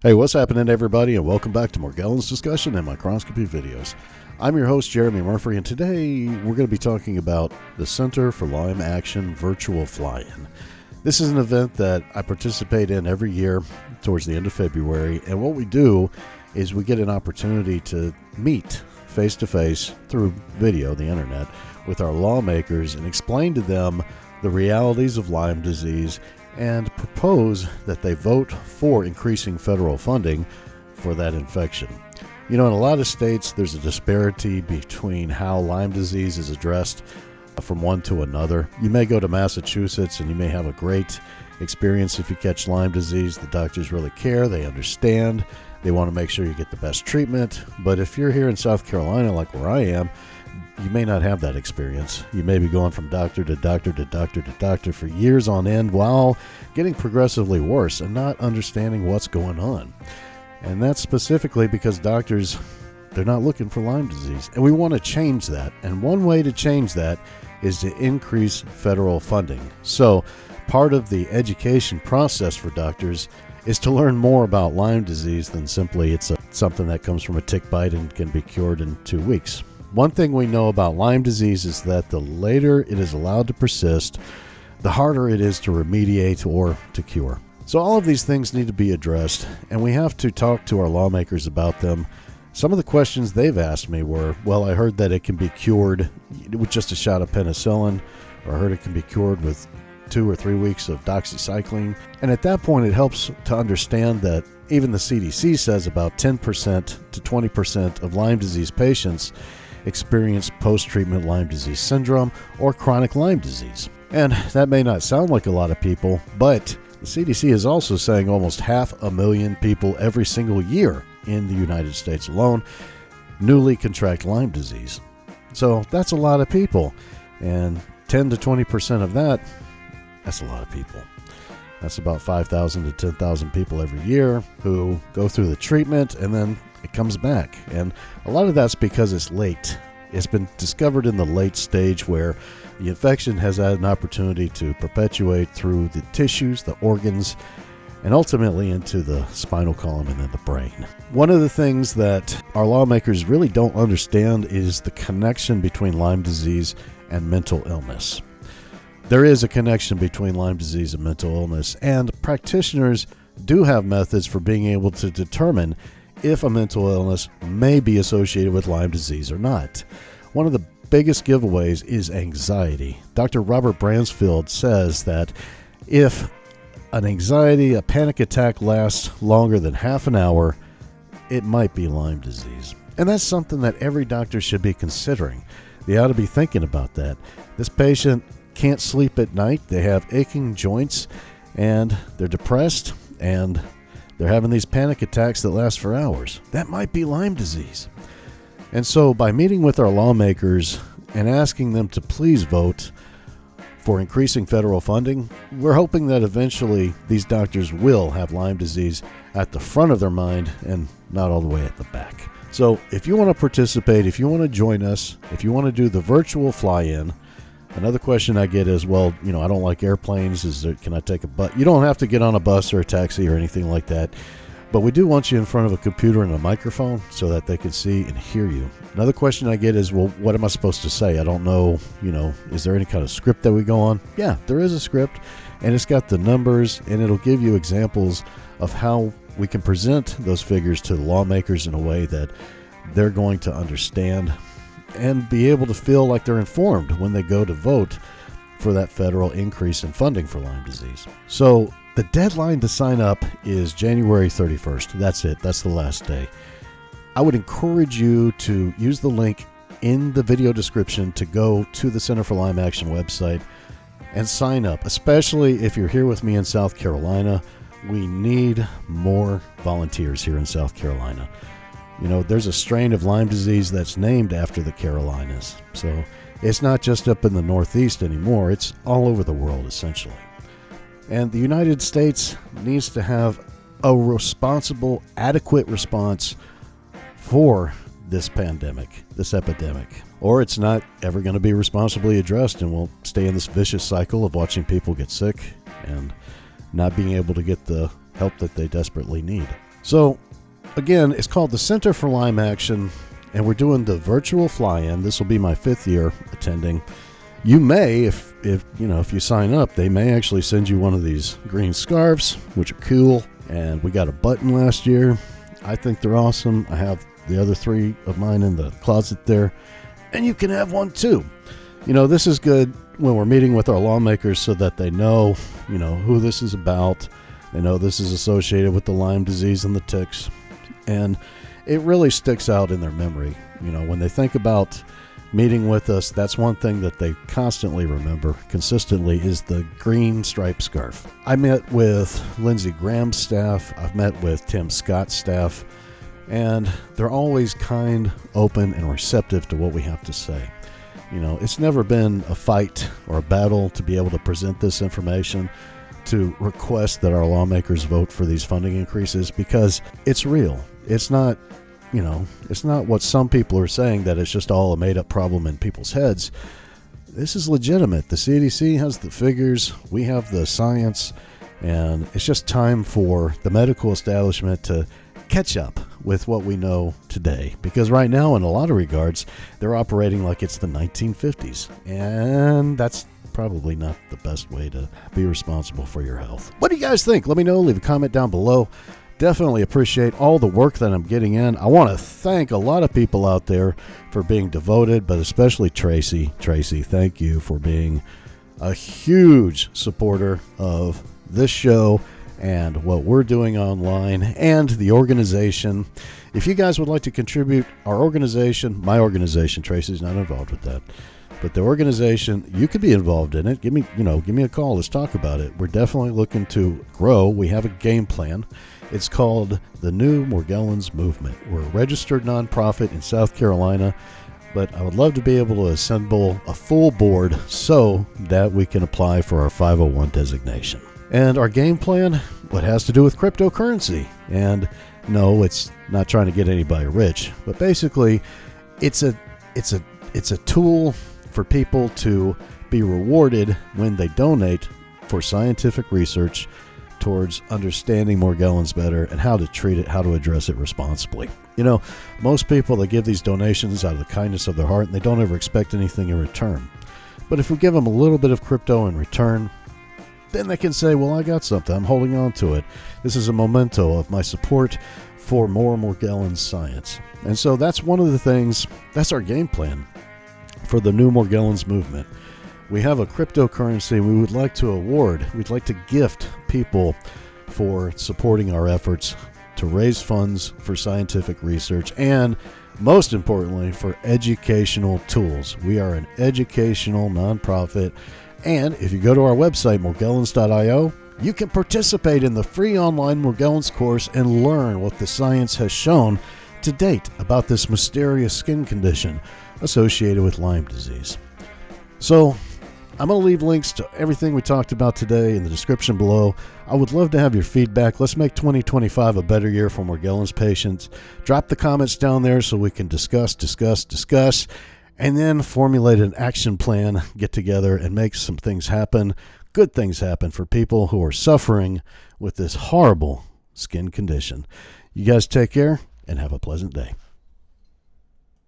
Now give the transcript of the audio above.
Hey, what's happening, everybody, and welcome back to Morgellons Discussion and Microscopy videos. I'm your host, Jeremy Murphree, and today we're going to be talking about the Center for Lyme Action Virtual Fly-In. This is an event that I participate in every year towards the end of February, and what we do is we get an opportunity to meet face-to-face through video, the internet, with our lawmakers and explain to them the realities of Lyme disease and propose that they vote for increasing federal funding for that infection. You know, in a lot of states, there's a disparity between how Lyme disease is addressed from one to another. You may go to Massachusetts and you may have a great experience if you catch Lyme disease. The doctors really care, they understand, they want to make sure you get the best treatment. But if you're here in South Carolina, like where I am, you may not have that experience. You may be going from doctor to doctor to doctor to doctor for years on end while getting progressively worse and not understanding what's going on. And that's specifically because doctors, they're not looking for Lyme disease. And we want to change that. And one way to change that is to increase federal funding. So part of the education process for doctors is to learn more about Lyme disease than simply it's something that comes from a tick bite and can be cured in 2 weeks. One thing we know about Lyme disease is that the later it is allowed to persist, the harder it is to remediate or to cure. So all of these things need to be addressed, and we have to talk to our lawmakers about them. Some of the questions they've asked me were, well, I heard that it can be cured with just a shot of penicillin, or I heard it can be cured with 2 or 3 weeks of doxycycline. And at that point, it helps to understand that even the CDC says about 10% to 20% of Lyme disease patients experience post-treatment Lyme disease syndrome or chronic Lyme disease. And that may not sound like a lot of people, but the CDC is also saying almost 500,000 people every single year in the United States alone newly contract Lyme disease. So that's a lot of people. And 10 to 20% of that's a lot of people. That's about 5,000 to 10,000 people every year who go through the treatment and then it comes back. And a lot of that's because it's late. It's been discovered in the late stage where the infection has had an opportunity to perpetuate through the tissues, the organs, and ultimately into the spinal column and then the brain. One of the things that our lawmakers really don't understand is the connection between Lyme disease and mental illness. There is a connection between Lyme disease and mental illness, and practitioners do have methods for being able to determine if a mental illness may be associated with Lyme disease or not. One of the biggest giveaways is anxiety. Dr. Robert Bransfield says that if a panic attack lasts longer than half an hour, it might be Lyme disease. And that's something that every doctor should be considering. They ought to be thinking about that. This patient can't sleep at night, they have aching joints, and they're depressed, and they're having these panic attacks that last for hours. That might be Lyme disease. And so by meeting with our lawmakers and asking them to please vote for increasing federal funding, we're hoping that eventually these doctors will have Lyme disease at the front of their mind and not all the way at the back. So if you want to participate, if you want to join us, if you want to do the virtual fly-in, another question I get is, well, I don't like airplanes. Can I take a bus? You don't have to get on a bus or a taxi or anything like that. But we do want you in front of a computer and a microphone so that they can see and hear you. Another question I get is, well, what am I supposed to say? I don't know, is there any kind of script that we go on? Yeah, there is a script, and it's got the numbers, and it'll give you examples of how we can present those figures to the lawmakers in a way that they're going to understand and be able to feel like they're informed when they go to vote for that federal increase in funding for Lyme disease. So the deadline to sign up is January 31st. That's it. That's the last day. I would encourage you to use the link in the video description to go to the Center for Lyme Action website and sign up, especially if you're here with me in South Carolina. We need more volunteers here in South Carolina. There's a strain of Lyme disease that's named after the Carolinas. So it's not just up in the Northeast anymore. It's all over the world, essentially. And the United States needs to have a responsible, adequate response for this pandemic, this epidemic, or it's not ever going to be responsibly addressed, and we'll stay in this vicious cycle of watching people get sick and not being able to get the help that they desperately need. So again, it's called the Center for Lyme Action, and we're doing the virtual fly-in. This will be my 5th year attending. You may, if you sign up, they may actually send you one of these green scarves, which are cool. And we got a button last year. I think they're awesome. I have the other 3 of mine in the closet there, and you can have one too. This is good when we're meeting with our lawmakers so that they know, who this is about. They know this is associated with the Lyme disease and the ticks, and it really sticks out in their memory. When they think about meeting with us, that's one thing that they constantly remember consistently is the green striped scarf. I met with Lindsey Graham's staff. I've met with Tim Scott's staff, and they're always kind, open, and receptive to what we have to say. It's never been a fight or a battle to be able to present this information, to request that our lawmakers vote for these funding increases, because it's real. It's not it's not what some people are saying, that it's just all a made-up problem in people's heads. This is legitimate. The CDC has the figures. We have the science. And it's just time for the medical establishment to catch up with what we know today. Because right now, in a lot of regards, they're operating like it's the 1950s. And that's probably not the best way to be responsible for your health. What do you guys think? Let me know. Leave a comment down below. Definitely appreciate all the work that I'm getting in. I want to thank a lot of people out there for being devoted, but especially Tracy. Tracy, thank you for being a huge supporter of this show and what we're doing online and the organization. If you guys would like to contribute, our organization, my organization, Tracy's not involved with that, but the organization, you could be involved in it. Give me a call. Let's talk about it. We're definitely looking to grow. We have a game plan. It's called the New Morgellons Movement. We're a registered nonprofit in South Carolina, but I would love to be able to assemble a full board so that we can apply for our 501 designation. And our game plan, what has to do with cryptocurrency. And no, it's not trying to get anybody rich, but basically it's a tool for people to be rewarded when they donate for scientific research towards understanding Morgellons better and how to treat it, how to address it responsibly. Most people, they give these donations out of the kindness of their heart, and they don't ever expect anything in return. But if we give them a little bit of crypto in return, then they can say, well, I got something. I'm holding on to it. This is a memento of my support for more Morgellons science. And so that's one of the things, that's our game plan for the New Morgellons Movement. We have a cryptocurrency we would like to award. We'd like to gift people for supporting our efforts to raise funds for scientific research and, most importantly, for educational tools. We are an educational nonprofit, and if you go to our website, morgellons.io, you can participate in the free online Morgellons course and learn what the science has shown to date about this mysterious skin condition associated with Lyme disease. So, I'm going to leave links to everything we talked about today in the description below. I would love to have your feedback. Let's make 2025 a better year for Morgellons patients. Drop the comments down there so we can discuss, and then formulate an action plan, get together, and make some things happen, good things happen for people who are suffering with this horrible skin condition. You guys take care and have a pleasant day.